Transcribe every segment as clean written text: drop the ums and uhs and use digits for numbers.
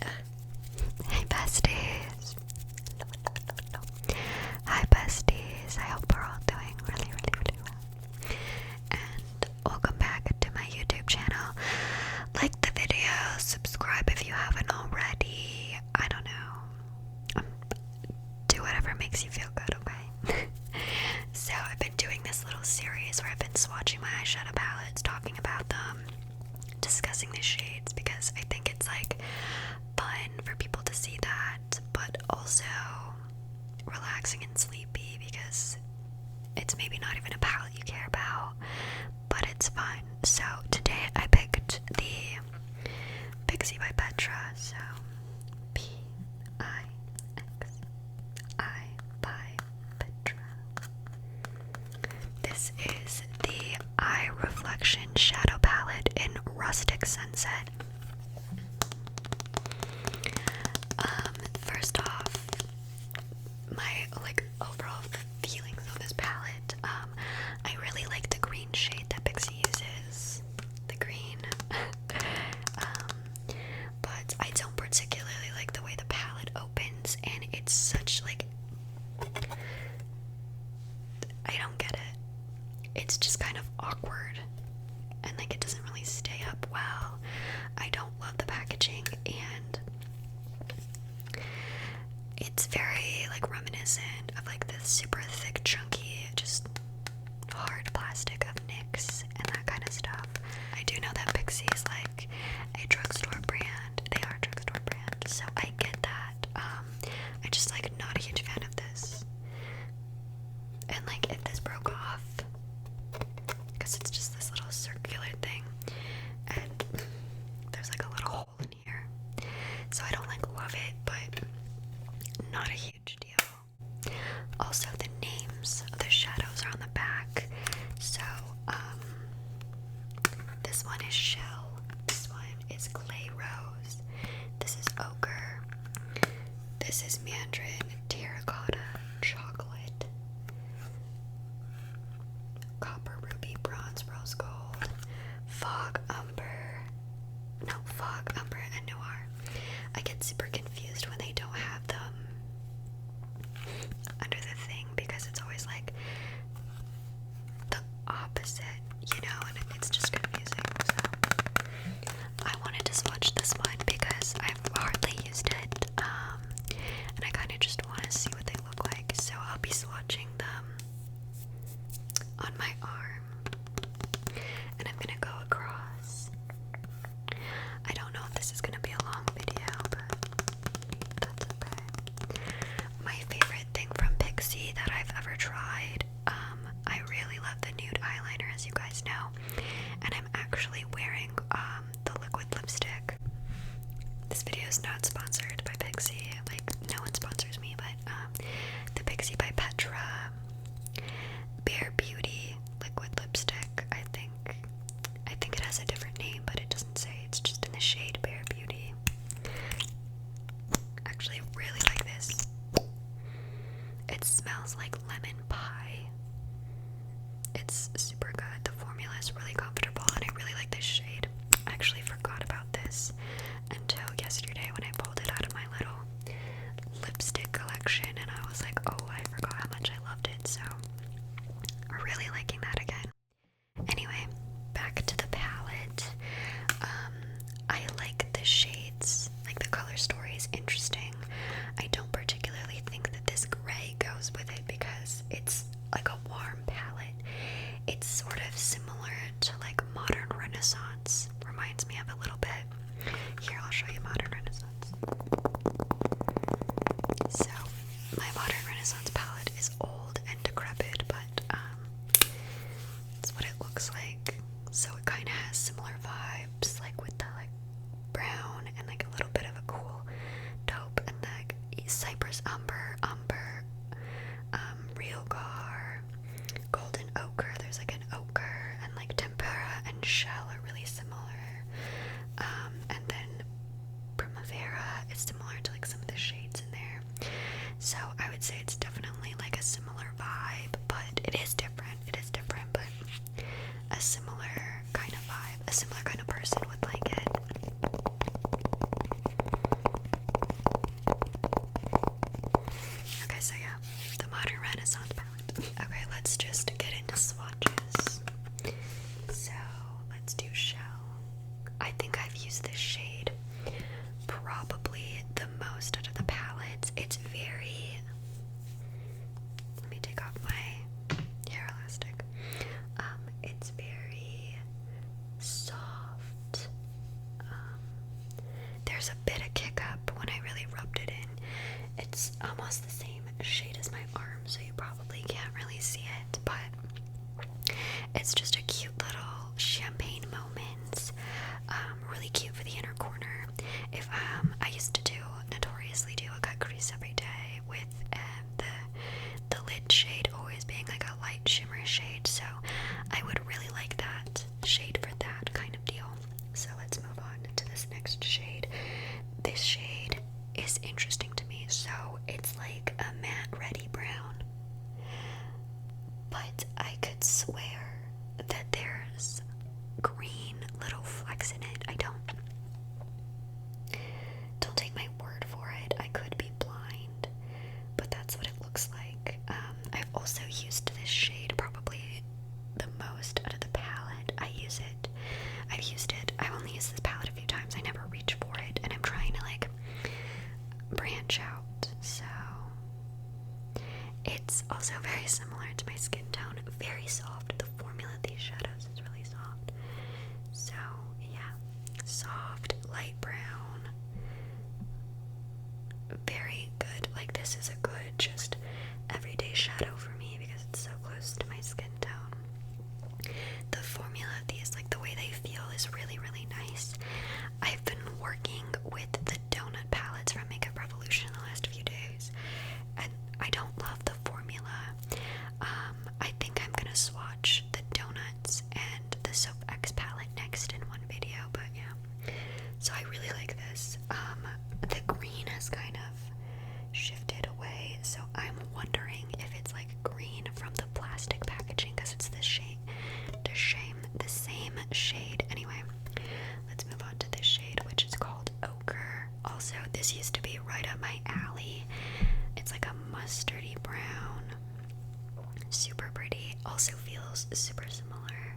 Hey besties. Hi besties. I hope we're all doing really well. And welcome back to my YouTube channel. Like the video, subscribe if you haven't already. I don't know. Do whatever makes you feel good, okay? So I've been doing this little series where I've been swatching my eyeshadow palettes, talking about them, discussing the shades, because I think it's like fun for people to see that, but also relaxing and sleepy because it's maybe not even a palette you care about, but it's fun. So today I picked the Pixie by Petra, so Pixi by Petra. This is the Eye Reflection Shadow Palette in Rustic Sunset. First off, my overall feelings on this palette. I really like the green shade that Pixie uses. The green. But I don't particularly like the way the palette opens, and it's such I don't get it. It's just kind of awkward, and it doesn't really stay up well. I don't love the packaging, and it's very reminiscent of this super thick, chunky, just hard plastic of NYX and that kind of stuff. I do know that Pixie is a drugstore brand. They are a drugstore brand, so I get that. I just not a huge fan of this. And if this broke off, because it's just this little circular thing, and there's a little hole in here, so I don't love it, but not a huge deal. Also, the names of the shadows are on the back. So this one is Shell, this one is Clay Rose, this is Ochre, this is Mandarin, Terracotta, Chocolate, Copper, Ruby, Bronze, Rose Gold, Fog Umber, and Noir. I get super confused when they don't have them under the thing, because it's always the opposite, and it's just confusing. So I wanted to swatch this one because I've hardly used it, and I kind of just want to see what they look like. So I'll be swatching them on my arm, and I'm gonna go across. I don't know if this is gonna be a long video, but that's okay. My favorite thing from Pixi that I've ever tried, I really love the nude eyeliner, as you guys know, and I'm actually wearing the liquid lipstick. This video is not sponsored by Pixi, no one sponsors me, but the Pixi by Petra Bare Beauty liquid lipstick. I think it has a different name, but it doesn't say. It's just in the shade Bare Beauty. Actually, really like this. It smells like lemon pie. It's super good. The formula is really comfortable, and I really like this shade. I actually forgot about this until yesterday when I pulled it out of my little lipstick collection, and I was like, oh, I forgot how much I loved it. So I'm really liking that again. Anyway, back to the palette. I like the shades, the color story is interesting. I don't particularly think that this gray goes with it because it's a warm palette. It's sort of similar to modern Renaissance. Reminds me of a little bit. Here, I'll show you modern Renaissance. So, my modern Renaissance palette is old and decrepit, but it's what it looks like. So it kind of has similar vibes, with the brown and a little bit of a cool taupe, and the cypress umber, real gar, golden ochre. There's an ochre, and tempera and shell are really similar. And then primavera is similar use this shade probably the most out of the palettes. It's very, let me take off my hair elastic. It's very soft. There's a bit of kick up when I really rubbed it in. It's almost the same shade as my arm, so you probably can't really see it, but it's just a cute little champagne moment. Really cute for the inner corner. If I used to notoriously do a cut crease every day with the lid shade always being like a light shimmer shade, so I would really like that shade for that kind of deal. So let's move on to this next shade. This shade is interesting to me. So it's like a matte reddy brown, but I could swear that there's green little flecks in it. Don't take my word for it. I could be blind, but that's what it looks like. I've also used this shade probably the most out of the palette. I've only used this palette a few times. I never reach for it, and I'm trying to like branch out. So it's also very similar to my skin tone, very soft. The formula of these shadows is really soft. So yeah, soft, light brown, very good. Like, this is a good just everyday shadow for me because it's so close to my skin tone. The formula of these, like the way they feel, is really, really nice. I've been working with the donut palettes from Makeup Revolution the last few days, and I don't love the formula. I think I'm gonna swatch the donuts and the Soap X palette next in one video, but yeah. So I really like this. The green has kind of shifted away, so I'm wondering if it's like green from the plastic packaging because it's the same shade. Anyway, let's move on to this shade, which is called Ochre. Also, this used to be right up my alley. It's like a mustardy brown, super pretty. Also feels super similar.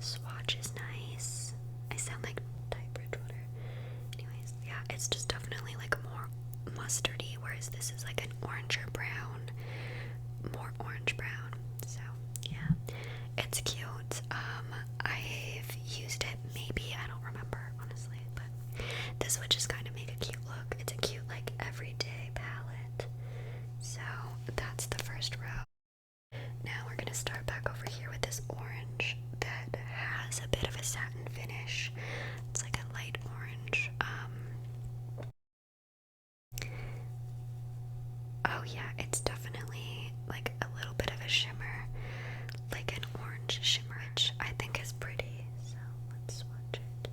Swatch is nice. I sound like Ty Bridgewater. Anyways, yeah, it's just definitely like more mustardy, whereas this is like an oranger brown, more orange brown. So yeah, it's cute. I've used it maybe, I don't remember honestly, but this would just kind of make a cute look. It's a cute like everyday palette. So that's the first row. Now we're gonna start back over here with this orange that has a bit of a satin finish. It's like a light orange. Oh yeah, it's definitely like a little bit of a shimmer, like an orange shimmer, which I think is pretty. So let's swatch it.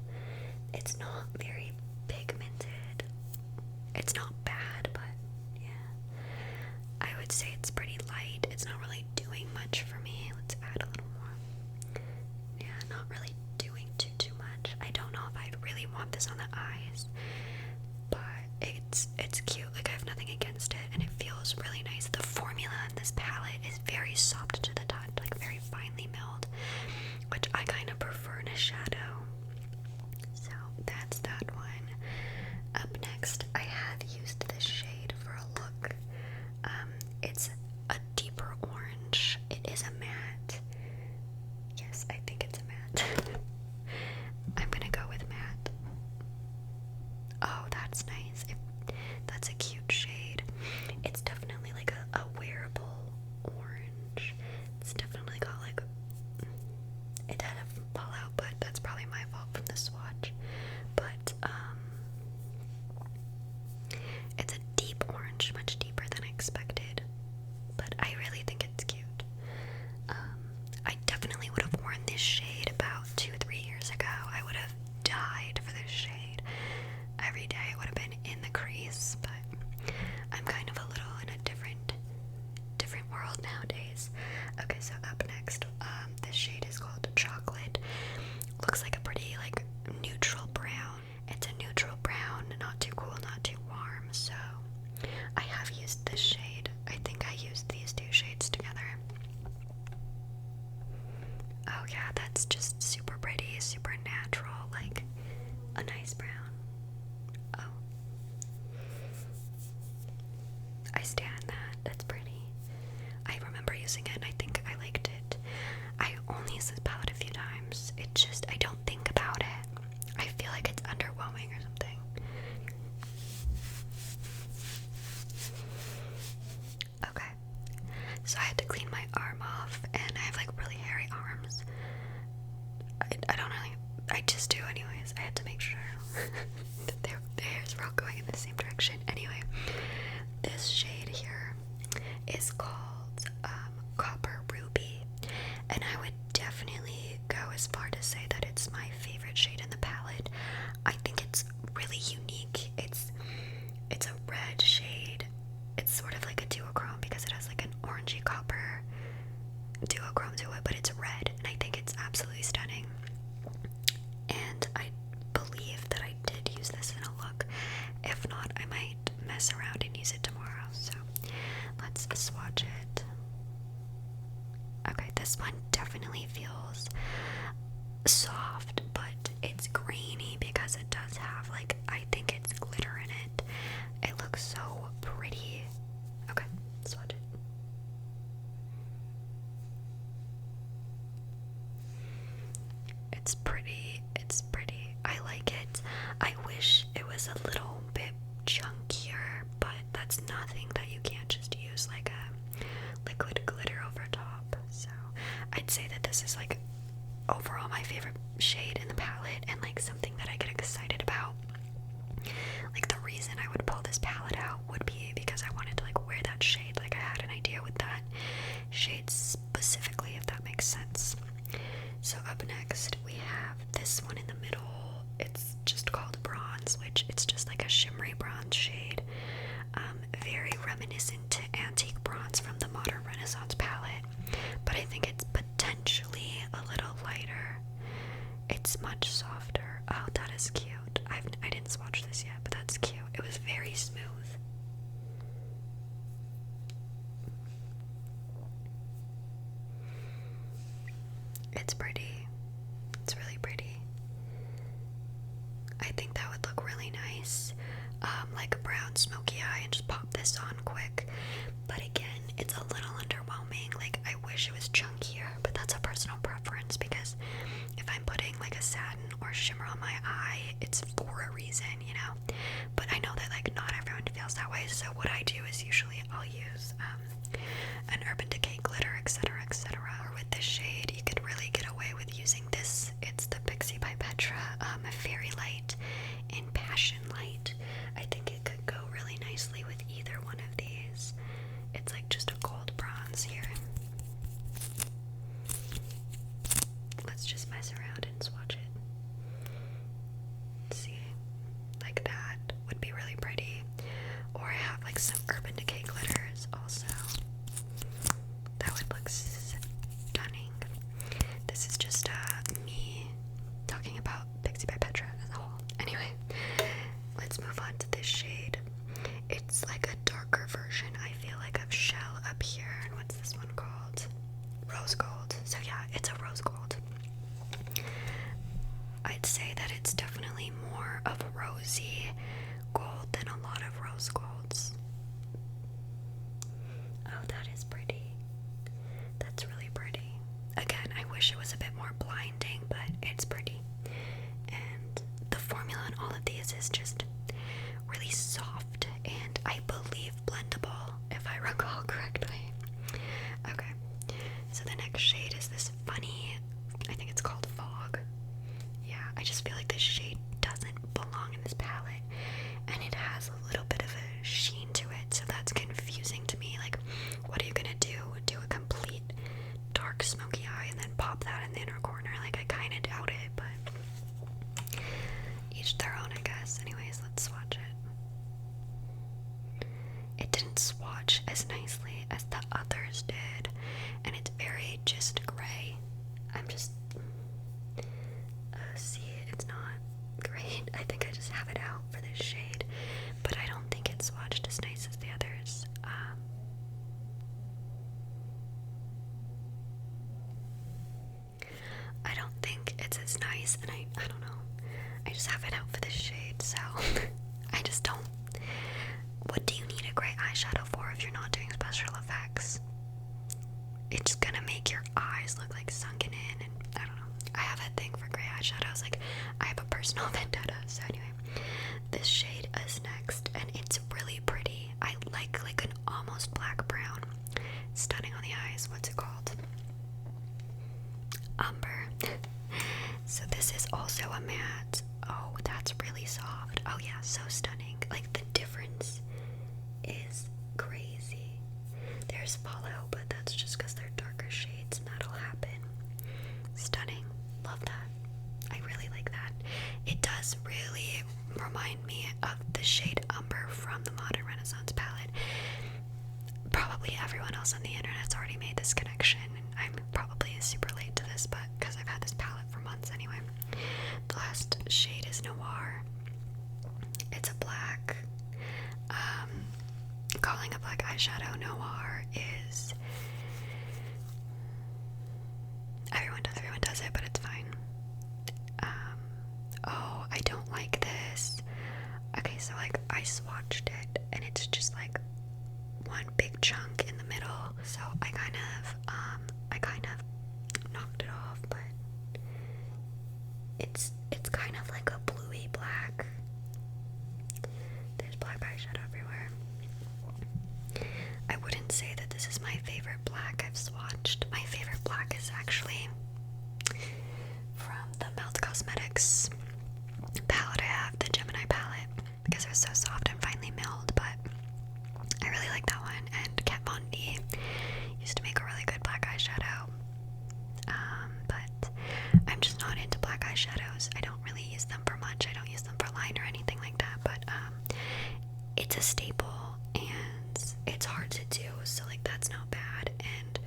It's not very pigmented. It's not bad, but yeah, I would say it's pretty light. It's not really doing much for me. Let's add a little more. Yeah, not really doing too much. I don't know if I'd really want this on the eyes, but it's cute. Like, I have nothing against it, and it feels really nice. The formula in this palette is very soft to the touch, like very finely milled, which I kind of prefer in a shadow. So that's that one. Up next, I have used this shade for a look. It's a deeper orange. It is a matte. Yes, I think it's a matte. I'm gonna go with matte. Oh, that's nice. That's a cute shade. It's definitely like a wearable orange. It's definitely got like, it had a fallout, but that's probably my fault from the swatch. But it's a deep orange, much deeper than I expected. But I really think it's cute. I definitely would have worn this shade about 2-3 years ago. I would have died for this shade. Every day it would have been in the crease, but A nice brown. Oh. I stand that. That's pretty. I remember using it and I think I liked it. I only used this palette a few times. It just, I don't think about it. I feel like it's underwhelming or something. Okay. So I had to clean my arm off and I have like really hairy arms. I don't really, I just do anyways. I had to make sure that the hairs were all going in the same direction. Anyway, this shade here is called Copper Ruby, and I would definitely go as far to say that it's my favorite shade in the palette. I think it's really unique. It's a red shade. It's sort of like a duochrome because it has like an orangey copper duochrome to it, but it's red, and I think it's absolutely stunning. And I believe that I did use this in a look. If not, I might mess around and use it tomorrow. So let's swatch it. Okay, this one definitely feels soft, but it's grainy because it does have like, I think it's glitter in it. It looks so pretty. Okay, swatch it. It's pretty. It's pretty. I like it. I wish it was a little bit chunkier, but that's nothing that you can't just use like a liquid glitter over top. So I'd say that this is like overall my favorite shade in the palette and like something that I get excited about. Like the reason I would pull this palette out would be because I wanted to like wear that shade. Like I had an idea with that shade specifically, if that makes sense. So up next we have this one in the middle. It's just called Bronze, which it's just like a shimmery bronze shade. Very reminiscent to antique bronze from the Modern Renaissance palette, but I think it's potentially a little lighter. It's much softer. Oh, that is cute. I didn't swatch this yet, but that's cute. It was very smooth. It's pretty. It's really pretty. I think that would look really nice. Like a brown smoky eye, and just pop this on quick. But again, it's a little underwhelming. Like I wish it was chunkier, but that's a personal preference because if I'm putting like a satin or shimmer on my eye, it's for a reason, you know. But I know that like not everyone feels that way. So what I do is usually I'll use an Urban Decay glitter, etc., etc. Or with this shade, you could really get away with using this. It's the Pixi by Petra, Fairy Light and Passion Light. I think it could go really nicely with either one of these. It's like just a gold bronze here. Let's just mess around and swatch it. See, like that would be really pretty. Or I have like some Urban Decay glitters also. That would look stunning. This is just me talking about Pixi by Petra as a whole. Anyway, let's move on to this shade. It's like a darker version, I feel like, of Shell up here. And what's this one called? Rose Gold. So yeah, it's a rose gold. I'd say that it's definitely more of a rosy gold than a lot of rose golds. Oh, that is pretty. That's really pretty. Again, I wish it was a bit more blinding, but it's pretty. And the formula in all of these is just really soft and I believe blendable, if I recall correctly. Okay, so the next shade is this funny, I think it's called Fog. Yeah, I just feel like this shade doesn't belong in this palette, and it has a little bit of a sheen to it, so that's confusing to me. Like, what are you gonna do? Do a complete dark smoky eye and then pop that in the inner corner? Like, I kind of doubt it, but each their own, I guess. Anyways, let's swatch it. It didn't swatch as nicely as the others did, and it's very just gray. I'm just see, it's not great. I think I just have it out for this shade, but I don't think it's swatched as nice as the others. I don't think it's as nice, and I don't know. I just have it out for this shade, so I just don't. What do you need a gray eyeshadow for if you're not doing special effects? It's gonna make your eyes look like sunken in, and I don't know. I have a thing for gray eyeshadows, like I have a personal vendetta. So anyway, this shade is next, and it's really pretty. I like an almost black brown. Stunning on the eyes. What's it called? Umber. So this is also a matte. Oh, that's really soft. Oh yeah, so stunning. Like the difference is crazy. There's follow, but that's just because they're darker shades and that'll happen. Stunning. Love that. I really like that. It does really remind me of the shade Umber from the Modern Renaissance palette. Probably everyone else on the internet's already made this connection, and I'm probably super late to this, but because I've had this palette for months anyway. The last shade is Noir. It's a black. Calling a black eyeshadow Noir is... Everyone does it, but it's fine. Oh, I don't like this. Okay, so like I swatched it, and it's just like one big chunk in the middle, so I kind of knocked it off, but it's kind of like a bluey black. There's black eyeshadow everywhere. I wouldn't say that this is my favorite black I've swatched. My favorite black is actually from the Melt Cosmetics palette I have, the Gemini palette, because it was so soft and finely milled, but I really like that one. And Kat Von D used to make a really good black eyeshadow, but I'm just not into black eyeshadows. I don't really use them for much. I don't use them for line or anything like that, but it's a staple and it's hard to do, so like that's not bad, and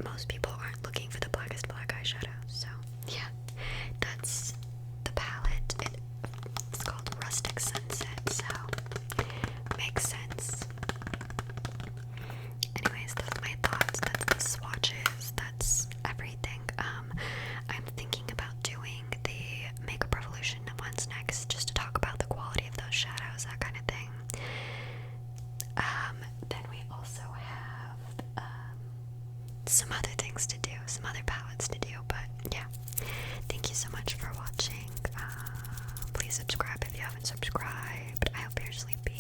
most people aren't looking for the blackest black eyeshadow, so yeah, that's the palette. It's called Rustic Sunset, so makes sense. Anyways, those are my thoughts. That's the swatches. That's everything. I'm thinking about doing the Makeup Revolution ones next, just to talk about the quality of those shadows, that kind of thing. Then we also have some other things to do, some other palettes to do, but yeah. Thank you so much for watching. Please subscribe if you haven't subscribed. I hope you're sleepy.